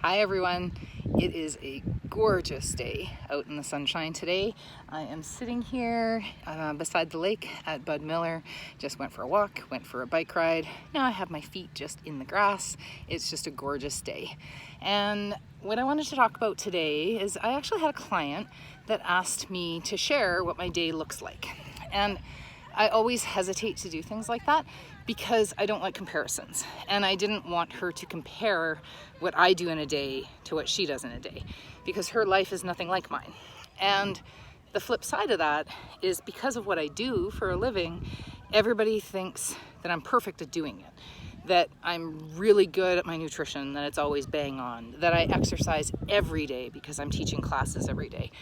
Hi everyone, it is a gorgeous day out in the sunshine today. I am sitting here beside the lake at Bud Miller. Just went for a walk, went for a bike ride. Now I have my feet just in the grass. It's just a gorgeous day. And what I wanted to talk about today is I actually had a client that asked me to share what my day looks like. And I always hesitate to do things like that because I don't like comparisons. And I didn't want her to compare what I do in a day to what she does in a day, because her life is nothing like mine. And the flip side of that is, because of what I do for a living, everybody thinks that I'm perfect at doing it, that I'm really good at my nutrition, that it's always bang on, that I exercise every day because I'm teaching classes every day.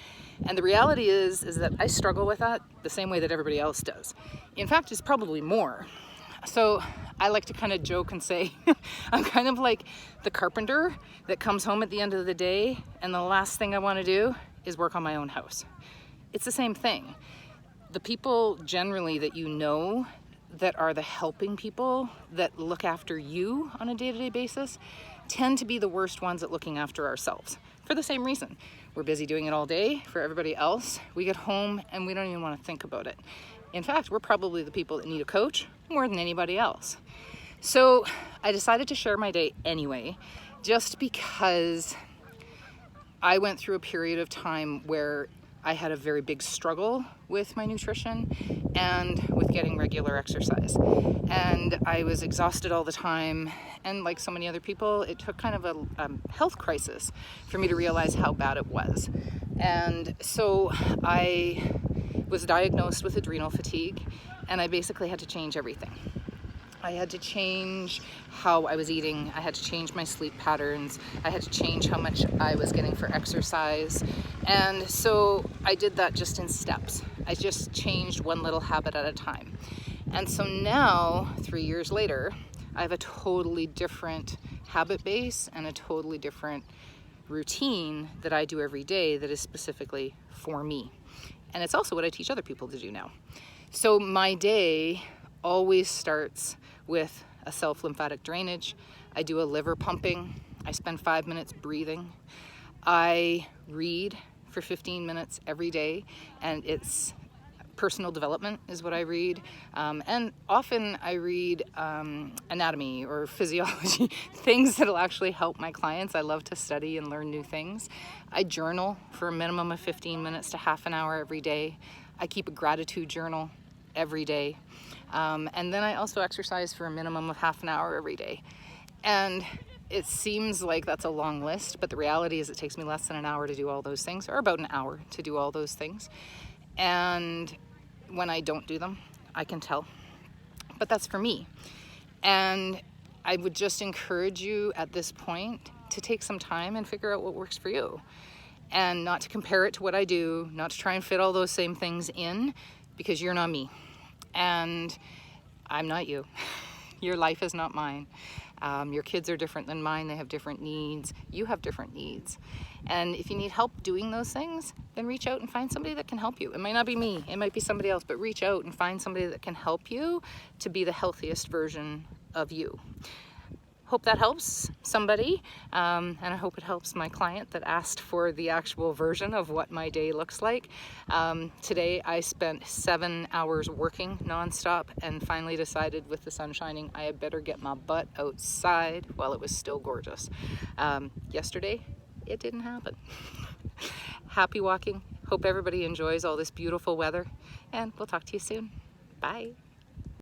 And the reality is that I struggle with that the same way that everybody else does. In fact, it's probably more. So I like to kind of joke and say, I'm kind of like the carpenter that comes home at the end of the day and the last thing I want to do is work on my own house. It's the same thing. The people generally that you know that are the helping people that look after you on a day-to-day basis tend to be the worst ones at looking after ourselves, for the same reason. We're busy doing it all day for everybody else. We get home and we don't even want to think about it. In fact, we're probably the people that need a coach more than anybody else. So I decided to share my day anyway, just because I went through a period of time where I had a very big struggle with my nutrition and with getting regular exercise. And I was exhausted all the time. And like so many other people, it took kind of a health crisis for me to realize how bad it was. And so I was diagnosed with adrenal fatigue, and I basically had to change everything. I had to change how I was eating. I had to change my sleep patterns. I had to change how much I was getting for exercise. And so I did that just in steps. I just changed one little habit at a time. And so now, 3 years later, I have a totally different habit base and a totally different routine that I do every day that is specifically for me. And it's also what I teach other people to do now. So my day always starts with a self-lymphatic drainage. I do a liver pumping. I spend 5 minutes breathing. I read for 15 minutes every day, and it's personal development is what I read. And often I read anatomy or physiology, things that'll actually help my clients. I love to study and learn new things. I journal for a minimum of 15 minutes to half an hour every day. I keep a gratitude journal every day. And then I also exercise for a minimum of half an hour every day. And it seems like that's a long list, but the reality is it takes me less than an hour to do all those things, or about an hour to do all those things. And when I don't do them, I can tell. But that's for me. And I would just encourage you at this point to take some time and figure out what works for you. And not to compare it to what I do, not to try and fit all those same things in, because you're not me. And I'm not you. Your life is not mine. Your kids are different than mine. They have different needs. You have different needs. And if you need help doing those things, then reach out and find somebody that can help you. It might not be me. It might be somebody else, but reach out and find somebody that can help you to be the healthiest version of you. Hope that helps somebody, and I hope it helps my client that asked for the actual version of what my day looks like. Today I spent 7 hours working nonstop and finally decided, with the sun shining, I had better get my butt outside while it was still gorgeous. Yesterday, it didn't happen. Happy walking. Hope everybody enjoys all this beautiful weather, and we'll talk to you soon. Bye.